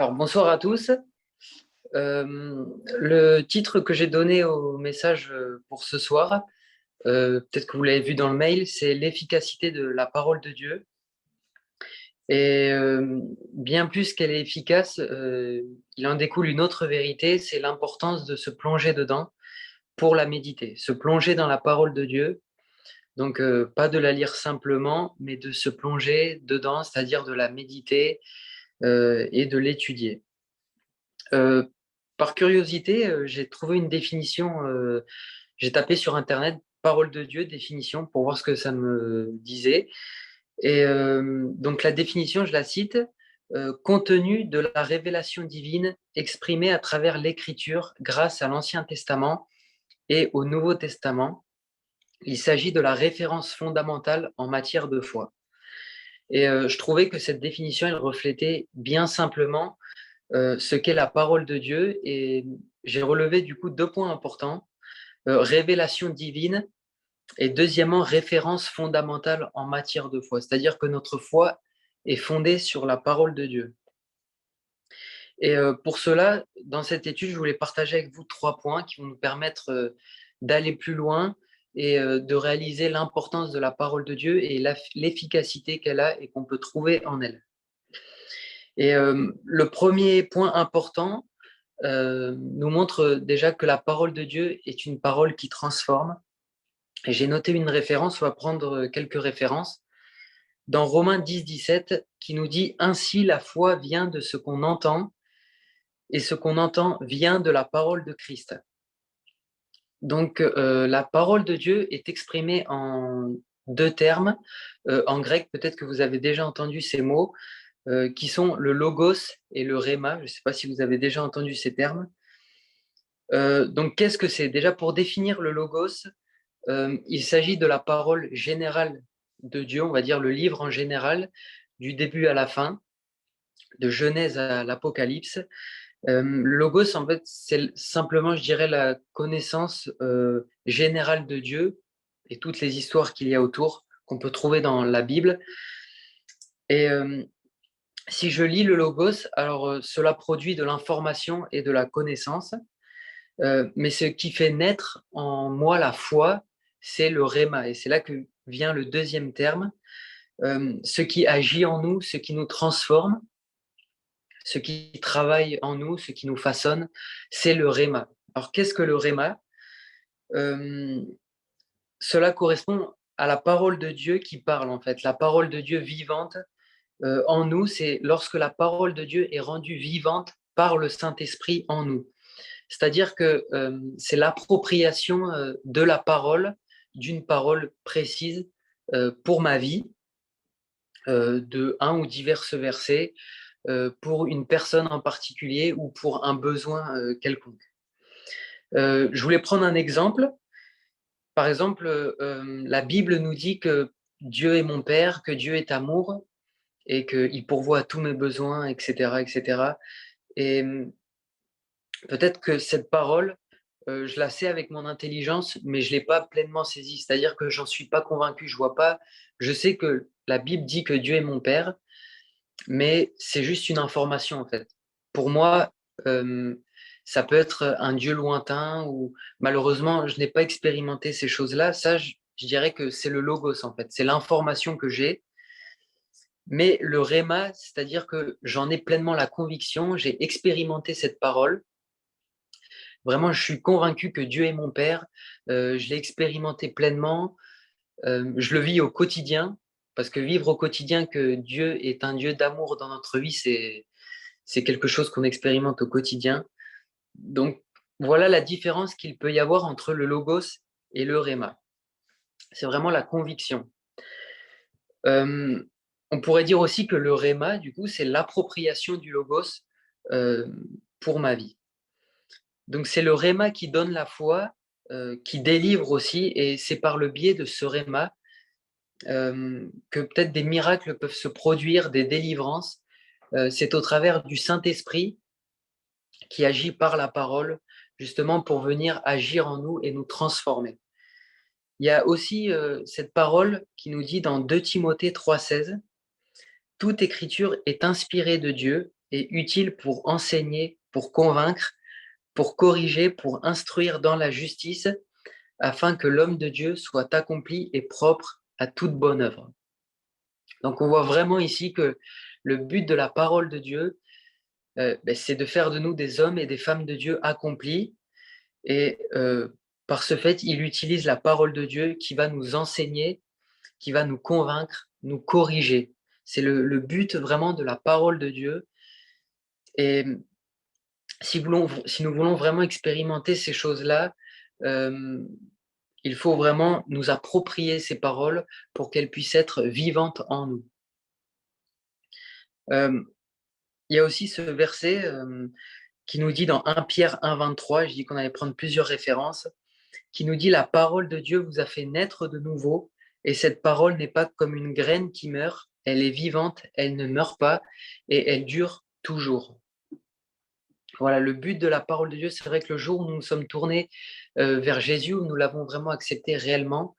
Alors, bonsoir à tous. Le titre que j'ai donné au message pour ce soir, peut-être que vous l'avez vu dans le mail, c'est l'efficacité de la parole de Dieu. Et bien plus qu'elle est efficace, il en découle une autre vérité, c'est l'importance de se plonger dedans pour la méditer, se plonger dans la parole de Dieu. Donc, pas de la lire simplement, mais de se plonger dedans, c'est-à-dire de la méditer et de l'étudier. Euh, Par curiosité, j'ai trouvé une définition, j'ai tapé sur Internet parole de Dieu, définition, pour voir ce que ça me disait. Et donc la définition, je la cite, contenu de la révélation divine exprimée à travers l'écriture grâce à l'Ancien Testament et au Nouveau Testament. Il s'agit de la référence fondamentale en matière de foi. Et je trouvais que cette définition, elle reflétait bien simplement ce qu'est la parole de Dieu et j'ai relevé du coup deux points importants, révélation divine et deuxièmement référence fondamentale en matière de foi, c'est-à-dire que notre foi est fondée sur la parole de Dieu. Et pour cela, dans cette étude, je voulais partager avec vous trois points qui vont nous permettre d'aller plus loin et de réaliser l'importance de la parole de Dieu et l'efficacité qu'elle a et qu'on peut trouver en elle. Et le premier point important, nous montre déjà que la parole de Dieu est une parole qui transforme. Et j'ai noté une référence, on va prendre quelques références. Dans Romains 10, 17, qui nous dit: Ainsi la foi vient de ce qu'on entend, et ce qu'on entend vient de la parole de Christ. Donc la parole de Dieu est exprimée en deux termes. En grec, peut-être que vous avez déjà entendu ces mots, qui sont le logos et le rhéma. Je ne sais pas si vous avez déjà entendu ces termes. Donc, qu'est-ce que c'est? Déjà, pour définir le logos, il s'agit de la parole générale de Dieu, on va dire le livre en général, du début à la fin, de Genèse à l'Apocalypse. Le logos, en fait, c'est simplement, je dirais, la connaissance générale de Dieu et toutes les histoires qu'il y a autour, qu'on peut trouver dans la Bible. Et si je lis le logos, alors cela produit de l'information et de la connaissance. Mais ce qui fait naître en moi la foi, c'est le rhéma. Et c'est là que vient le deuxième terme. Ce qui agit en nous, ce qui nous transforme, ce qui travaille en nous, ce qui nous façonne, c'est le rhéma. Alors qu'est-ce que le rhéma? Euh, Cela correspond à la parole de Dieu qui parle en fait, la parole de Dieu vivante en nous. C'est lorsque la parole de Dieu est rendue vivante par le Saint-Esprit en nous. C'est-à-dire que c'est l'appropriation de la parole, d'une parole précise pour ma vie, de un ou divers versets, pour une personne en particulier ou pour un besoin quelconque. Je voulais prendre un exemple. Par exemple, la Bible nous dit que Dieu est mon Père, que Dieu est amour et qu'il pourvoit à tous mes besoins, etc., etc. Et peut-être que cette parole, je la sais avec mon intelligence, mais je ne l'ai pas pleinement saisie. C'est-à-dire que j'en suis pas convaincu. Je vois pas. Je sais que la Bible dit que Dieu est mon Père, mais c'est juste une information en fait. Pour moi, euh, ça peut être un Dieu lointain ou malheureusement, je n'ai pas expérimenté ces choses-là. Ça, je dirais que c'est le logos en fait. C'est l'information que j'ai. Mais le réma, c'est-à-dire que j'en ai pleinement la conviction, j'ai expérimenté cette parole. Vraiment, je suis convaincu que Dieu est mon Père. Je l'ai expérimenté pleinement. Je le vis au quotidien, parce que vivre au quotidien que Dieu est un Dieu d'amour dans notre vie, c'est quelque chose qu'on expérimente au quotidien. Donc, voilà la différence qu'il peut y avoir entre le logos et le réma. C'est vraiment la conviction. Euh, on pourrait dire aussi que le réma, du coup, c'est l'appropriation du logos euh, pour ma vie. Donc c'est le réma qui donne la foi, qui délivre aussi, et c'est par le biais de ce réma que peut-être des miracles peuvent se produire, des délivrances. C'est au travers du Saint-Esprit qui agit par la parole, justement pour venir agir en nous et nous transformer. Il y a aussi cette parole qui nous dit dans 2 Timothée 3,16, toute écriture est inspirée de Dieu est utile pour enseigner, pour convaincre, pour corriger, pour instruire dans la justice, afin que l'homme de Dieu soit accompli et propre à toute bonne œuvre. Donc on voit vraiment ici que le but de la parole de Dieu, c'est de faire de nous des hommes et des femmes de Dieu accomplis. Et par ce fait, il utilise la parole de Dieu qui va nous enseigner, qui va nous convaincre, nous corriger. C'est le but vraiment de la parole de Dieu. Et si nous voulons vraiment expérimenter ces choses-là, il faut vraiment nous approprier ces paroles pour qu'elles puissent être vivantes en nous. Il y a aussi ce verset qui nous dit dans 1 Pierre 1,23, je dis qu'on allait prendre plusieurs références, qui nous dit: «La parole de Dieu vous a fait naître de nouveau, et cette parole n'est pas comme une graine qui meurt, elle est vivante, elle ne meurt pas, et elle dure toujours.» Voilà, le but de la parole de Dieu, c'est vrai que le jour où nous nous sommes tournés vers Jésus, où nous l'avons vraiment accepté réellement,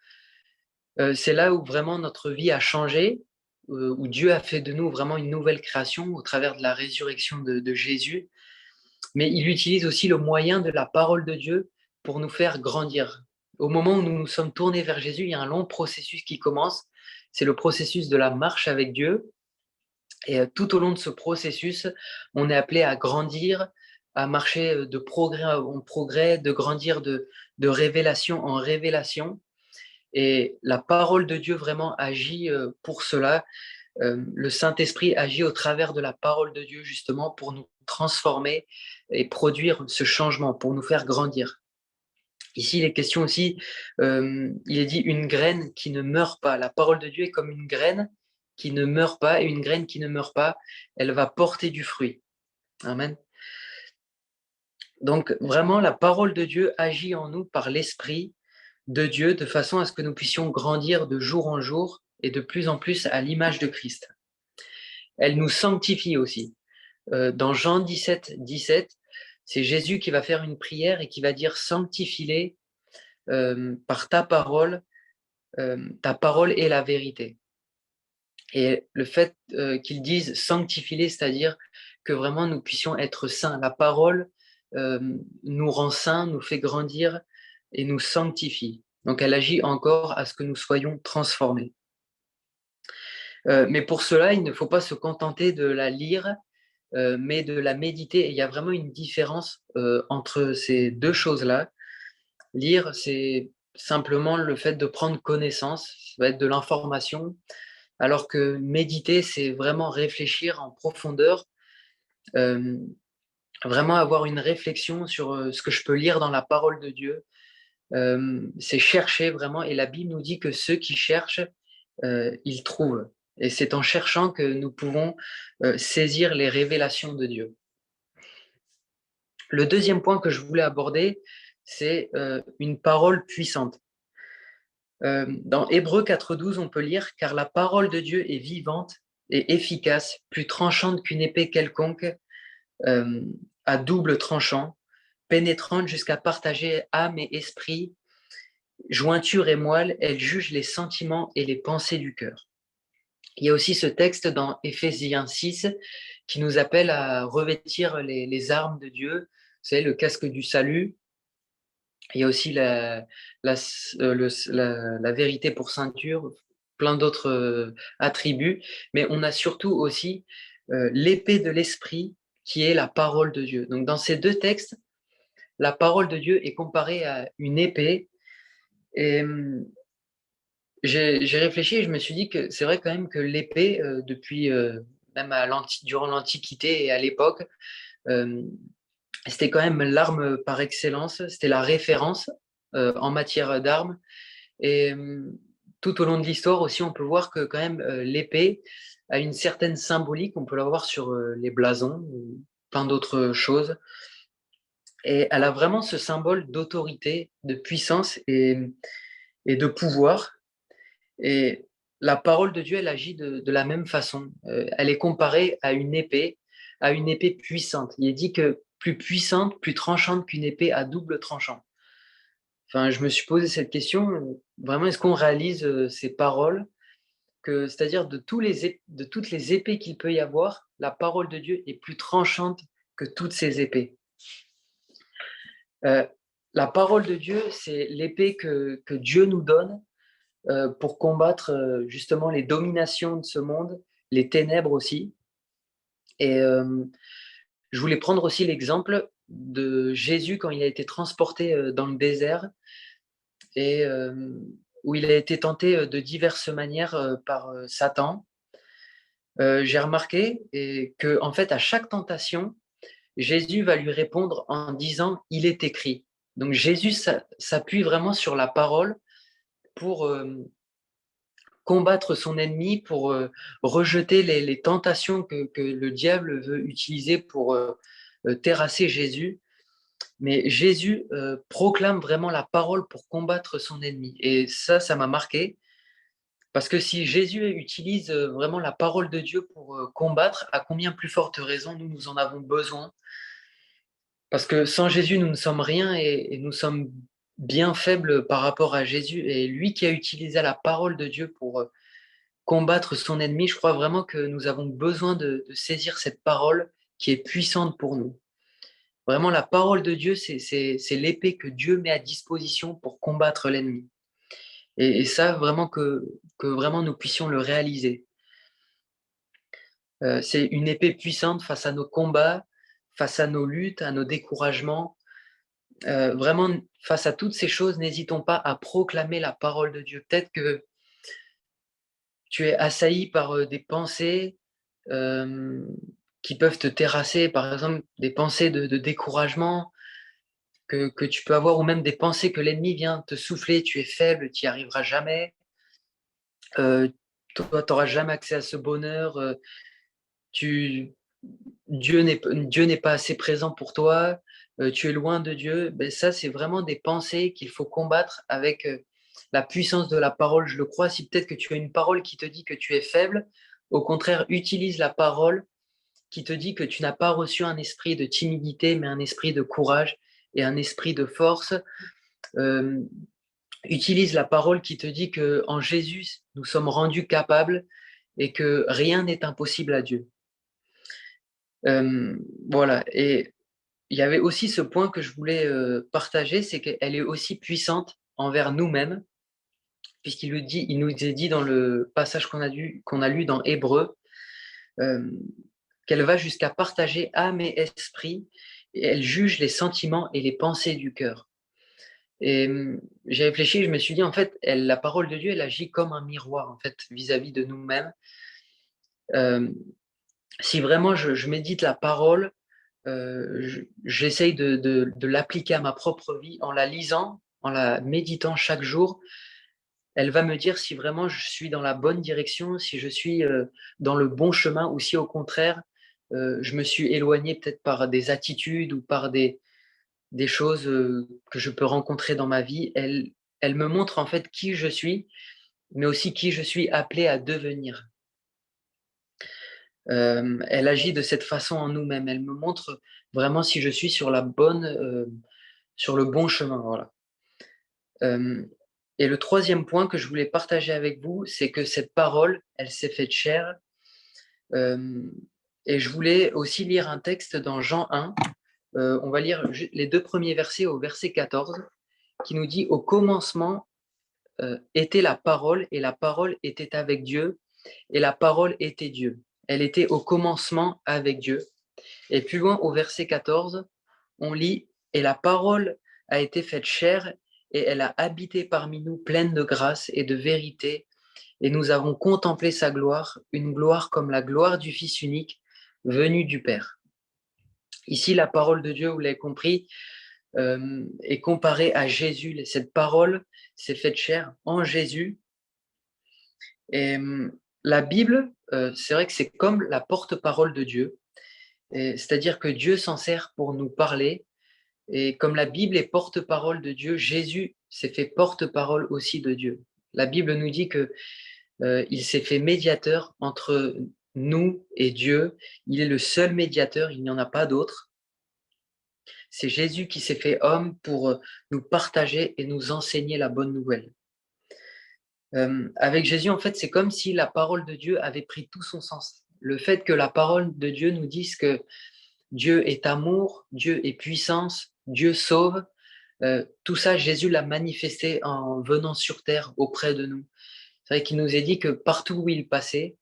c'est là où vraiment notre vie a changé, où Dieu a fait de nous vraiment une nouvelle création au travers de la résurrection de Jésus. Mais il utilise aussi le moyen de la parole de Dieu pour nous faire grandir. Au moment où nous nous sommes tournés vers Jésus, il y a un long processus qui commence. C'est le processus de la marche avec Dieu. Et tout au long de ce processus, on est appelé à grandir, à marcher de progrès en progrès, de grandir de révélation en révélation. Et la parole de Dieu vraiment agit pour cela. Le Saint-Esprit agit au travers de la parole de Dieu justement pour nous transformer et produire ce changement, pour nous faire grandir. Ici, il est question aussi, il est dit une graine qui ne meurt pas. La parole de Dieu est comme une graine qui ne meurt pas, et une graine qui ne meurt pas, elle va porter du fruit. Amen. Donc vraiment, la parole de Dieu agit en nous par l'Esprit de Dieu de façon à ce que nous puissions grandir de jour en jour et de plus en plus à l'image de Christ. Elle nous sanctifie aussi. Dans Jean 17, c'est Jésus qui va faire une prière et qui va dire: sanctifie-les par ta parole est la vérité. Et le fait qu'ils disent sanctifie-les, c'est-à-dire que vraiment nous puissions être saints. La parole nous rend saints, nous fait grandir et nous sanctifie. Donc elle agit encore à ce que nous soyons transformés. Mais pour cela, il ne faut pas se contenter de la lire, mais de la méditer. Et il y a vraiment une différence entre ces deux choses-là. Lire, c'est simplement le fait de prendre connaissance, ça va être de l'information, alors que méditer, c'est vraiment réfléchir en profondeur, euh, vraiment avoir une réflexion sur ce que je peux lire dans la parole de Dieu. C'est chercher vraiment, et la Bible nous dit que ceux qui cherchent, ils trouvent. Et c'est en cherchant que nous pouvons saisir les révélations de Dieu. Le deuxième point que je voulais aborder, c'est une parole puissante. Dans Hébreux 4,12, on peut lire: car la parole de Dieu est vivante et efficace, plus tranchante qu'une épée quelconque, euh, à double tranchant, pénétrante jusqu'à partager âme et esprit, jointure et moelle, elle juge les sentiments et les pensées du cœur. Il y a aussi ce texte dans Éphésiens 6 qui nous appelle à revêtir les armes de Dieu, vous savez, le casque du salut. Il y a aussi la vérité pour ceinture, plein d'autres attributs, mais on a surtout aussi l'épée de l'esprit qui est la parole de Dieu. Donc dans ces deux textes, la parole de Dieu est comparée à une épée. Et j'ai réfléchi et je me suis dit que c'est vrai quand même que l'épée, depuis même durant l'Antiquité et à l'époque, euh, c'était quand même l'arme par excellence, c'était la référence en matière d'armes. Et tout au long de l'histoire aussi, on peut voir que quand même l'épée a une certaine symbolique, on peut la voir sur les blasons ou plein d'autres choses. Et elle a vraiment ce symbole d'autorité, de puissance et de pouvoir. Et la parole de Dieu, elle agit de la même façon. Elle est comparée à une épée puissante. Il est dit que plus puissante, plus tranchante qu'une épée à double tranchant. Enfin, je me suis posé cette question, vraiment, est-ce qu'on réalise ces paroles? c'est-à-dire de toutes les épées qu'il peut y avoir, la parole de Dieu est plus tranchante que toutes ces épées. Euh, la parole de Dieu, c'est l'épée que Dieu nous donne pour combattre justement les dominations de ce monde, les ténèbres aussi. Et je voulais prendre aussi l'exemple de Jésus quand il a été transporté dans le désert et où il a été tenté de diverses manières par Satan. J'ai remarqué que en fait, à chaque tentation, Jésus va lui répondre en disant: «Il est écrit». Donc Jésus s'appuie vraiment sur la parole pour combattre son ennemi, pour rejeter les tentations que le diable veut utiliser pour terrasser Jésus. Mais Jésus proclame vraiment la parole pour combattre son ennemi. Et ça m'a marqué. Parce que si Jésus utilise vraiment la parole de Dieu pour combattre, à combien plus forte raison nous en avons besoin. Parce que sans Jésus, nous ne sommes rien et nous sommes bien faibles par rapport à Jésus. Et lui qui a utilisé la parole de Dieu pour combattre son ennemi, je crois vraiment que nous avons besoin de saisir cette parole qui est puissante pour nous. Vraiment, la parole de Dieu, c'est l'épée que Dieu met à disposition pour combattre l'ennemi. Et ça, vraiment que vraiment nous puissions le réaliser. C'est une épée puissante face à nos combats, face à nos luttes, à nos découragements. Vraiment, face à toutes ces choses, n'hésitons pas à proclamer la parole de Dieu. Peut-être que tu es assailli par des pensées euh, qui peuvent te terrasser, par exemple des pensées de découragement que tu peux avoir, ou même des pensées que l'ennemi vient te souffler, tu es faible, tu n'y arriveras jamais, euh, toi, tu n'auras jamais accès à ce bonheur, tu, Dieu n'est pas assez présent pour toi, tu es loin de Dieu. Ben, ça, c'est vraiment des pensées qu'il faut combattre avec la puissance de la parole, je le crois. Si peut-être que tu as une parole qui te dit que tu es faible, au contraire, utilise la parole qui te dit que tu n'as pas reçu un esprit de timidité, mais un esprit de courage et un esprit de force. Euh, Utilise la parole qui te dit que en Jésus, nous sommes rendus capables et que rien n'est impossible à Dieu. Euh, voilà. Et il y avait aussi ce point que je voulais partager, c'est qu'elle est aussi puissante envers nous-mêmes, puisqu'il le dit, il nous est dit dans le passage qu'on a lu dans Hébreu, euh, qu'elle va jusqu'à partager âme et esprit, et elle juge les sentiments et les pensées du cœur. Et j'ai réfléchi, je me suis dit, en fait, la parole de Dieu, elle agit comme un miroir, en fait, vis-à-vis de nous-mêmes. Euh, Si vraiment je médite la parole, j'essaye de l'appliquer à ma propre vie en la lisant, en la méditant chaque jour. Elle va me dire si vraiment je suis dans la bonne direction, si je suis dans le bon chemin ou si au contraire, je me suis éloigné peut-être par des attitudes ou par des choses que je peux rencontrer dans ma vie. Elle me montre en fait qui je suis, mais aussi qui je suis appelé à devenir. Elle agit de cette façon en nous-mêmes. Elle me montre vraiment si je suis sur le bon chemin. Voilà. Euh, et le troisième point que je voulais partager avec vous, c'est que cette parole, elle s'est faite chair. Euh, et je voulais aussi lire un texte dans Jean 1. On va lire les deux premiers versets au verset 14, qui nous dit: Au commencement était la parole, et la parole était avec Dieu, et la parole était Dieu. Elle était au commencement avec Dieu. Et plus loin, au verset 14, on lit: Et la parole a été faite chair, et elle a habité parmi nous pleine de grâce et de vérité, et nous avons contemplé sa gloire, une gloire comme la gloire du Fils unique, venu du Père. Ici, la parole de Dieu, vous l'avez compris, est comparée à Jésus. Cette parole s'est faite chair en Jésus. Et la Bible, c'est vrai que c'est comme la porte-parole de Dieu. C'est-à-dire que Dieu s'en sert pour nous parler. Et comme la Bible est porte-parole de Dieu, Jésus s'est fait porte-parole aussi de Dieu. La Bible nous dit que il s'est fait médiateur entre nous et Dieu. Il est le seul médiateur, il n'y en a pas d'autre. C'est Jésus qui s'est fait homme pour nous partager et nous enseigner la bonne nouvelle. Avec Jésus, en fait, c'est comme si la parole de Dieu avait pris tout son sens. Le fait que la parole de Dieu nous dise que Dieu est amour, Dieu est puissance, Dieu sauve, tout ça, Jésus l'a manifesté en venant sur terre auprès de nous. C'est vrai qu'il nous a dit que partout où il passait,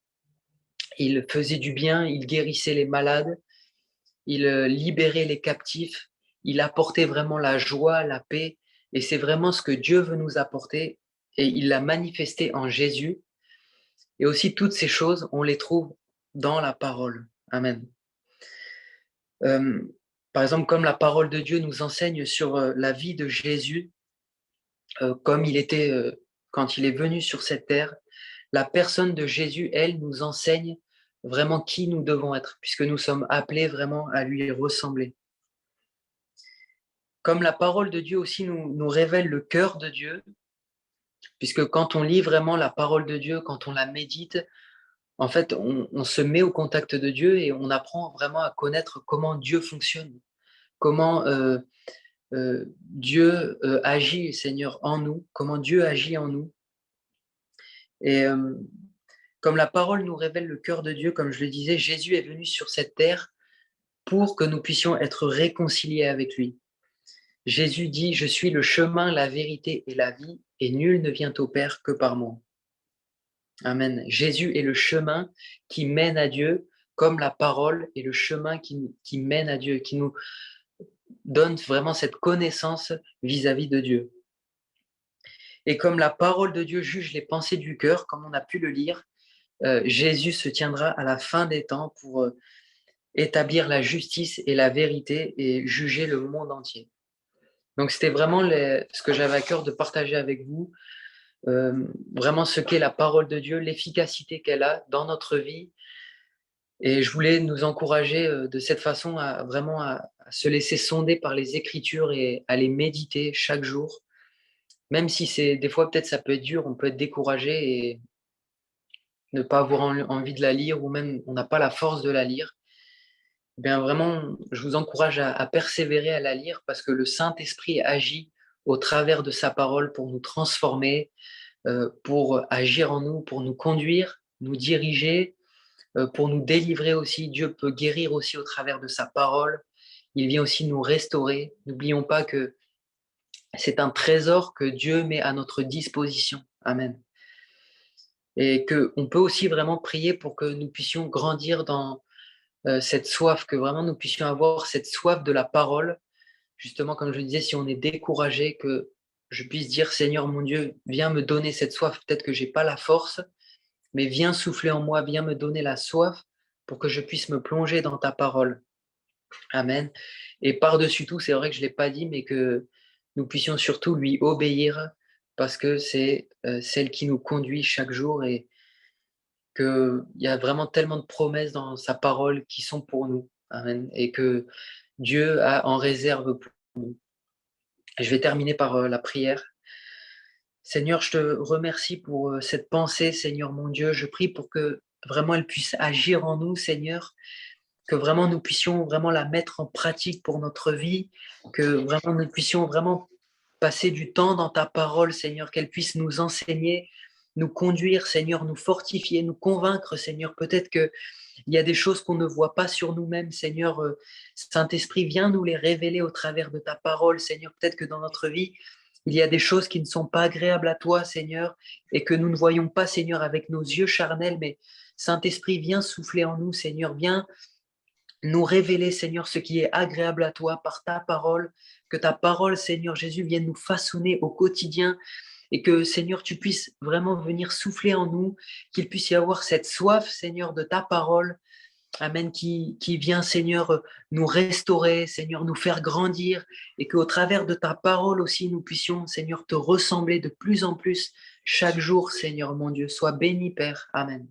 il faisait du bien, il guérissait les malades, il libérait les captifs, il apportait vraiment la joie, la paix, et c'est vraiment ce que Dieu veut nous apporter, et il l'a manifesté en Jésus. Et aussi toutes ces choses, on les trouve dans la parole. Amen. Hem, Par exemple, comme la parole de Dieu nous enseigne sur, la vie de Jésus, comme il était, quand il est venu sur cette terre, la personne de Jésus, elle, nous enseigne vraiment qui nous devons être, puisque nous sommes appelés vraiment à lui ressembler. Comme la parole de Dieu aussi nous révèle le cœur de Dieu, puisque quand on lit vraiment la parole de Dieu, quand on la médite, en fait, on se met au contact de Dieu et on apprend vraiment à connaître comment Dieu fonctionne, comment, Dieu, agit, Seigneur, en nous, comment Dieu agit en nous. Et comme la parole nous révèle le cœur de Dieu, comme je le disais, Jésus est venu sur cette terre pour que nous puissions être réconciliés avec lui. Jésus dit: «Je suis le chemin, la vérité et la vie, et nul ne vient au Père que par moi». Amen. Jésus est le chemin qui mène à Dieu, comme la parole est le chemin qui mène à Dieu, qui nous donne vraiment cette connaissance vis-à-vis de Dieu. Et comme la parole de Dieu juge les pensées du cœur, comme on a pu le lire, Jésus se tiendra à la fin des temps pour établir la justice et la vérité et juger le monde entier. Donc c'était vraiment ce que j'avais à cœur de partager avec vous, vraiment ce qu'est la parole de Dieu, l'efficacité qu'elle a dans notre vie. Et je voulais nous encourager de cette façon à vraiment à se laisser sonder par les Écritures et à les méditer chaque jour. Même si c'est des fois peut-être ça peut être dur, on peut être découragé et ne pas avoir envie de la lire ou même on n'a pas la force de la lire. Eh bien vraiment, je vous encourage à persévérer à la lire parce que le Saint-Esprit agit au travers de sa parole pour nous transformer, pour agir en nous, pour nous conduire, nous diriger, pour nous délivrer aussi. Dieu peut guérir aussi au travers de sa parole. Il vient aussi nous restaurer. N'oublions pas que c'est un trésor que Dieu met à notre disposition. Amen. Et qu'on peut aussi vraiment prier pour que nous puissions grandir dans cette soif, que vraiment nous puissions avoir cette soif de la parole. Justement, comme je le disais, si on est découragé, que je puisse dire: «Seigneur mon Dieu, viens me donner cette soif». Peut-être que j'ai pas la force, mais viens souffler en moi, viens me donner la soif pour que je puisse me plonger dans ta parole. Amen. Et par-dessus tout, c'est vrai que je l'ai pas dit, mais que nous puissions surtout lui obéir parce que c'est, celle qui nous conduit chaque jour et qu'il y a vraiment tellement de promesses dans sa parole qui sont pour nous. Amen. Et que Dieu a en réserve pour nous. Je vais terminer par, la prière. Seigneur, je te remercie pour, cette pensée, Seigneur mon Dieu. Je prie pour que vraiment elle puisse agir en nous, Seigneur, que vraiment nous puissions vraiment la mettre en pratique pour notre vie, que vraiment nous puissions vraiment passer du temps dans ta parole, Seigneur, qu'elle puisse nous enseigner, nous conduire, Seigneur, nous fortifier, nous convaincre, Seigneur. Peut-être qu'il y a des choses qu'on ne voit pas sur nous-mêmes, Seigneur. Saint-Esprit, viens nous les révéler au travers de ta parole, Seigneur. Peut-être que dans notre vie, il y a des choses qui ne sont pas agréables à toi, Seigneur, et que nous ne voyons pas, Seigneur, avec nos yeux charnels, mais Saint-Esprit, viens souffler en nous, Seigneur, viens nous révéler, Seigneur, ce qui est agréable à toi par ta parole, que ta parole, Seigneur Jésus, vienne nous façonner au quotidien et que, Seigneur, tu puisses vraiment venir souffler en nous, qu'il puisse y avoir cette soif, Seigneur, de ta parole, Amen, qui vient, Seigneur, nous restaurer, Seigneur, nous faire grandir et qu'au travers de ta parole aussi, nous puissions, Seigneur, te ressembler de plus en plus chaque jour, Seigneur mon Dieu. Sois béni, Père. Amen.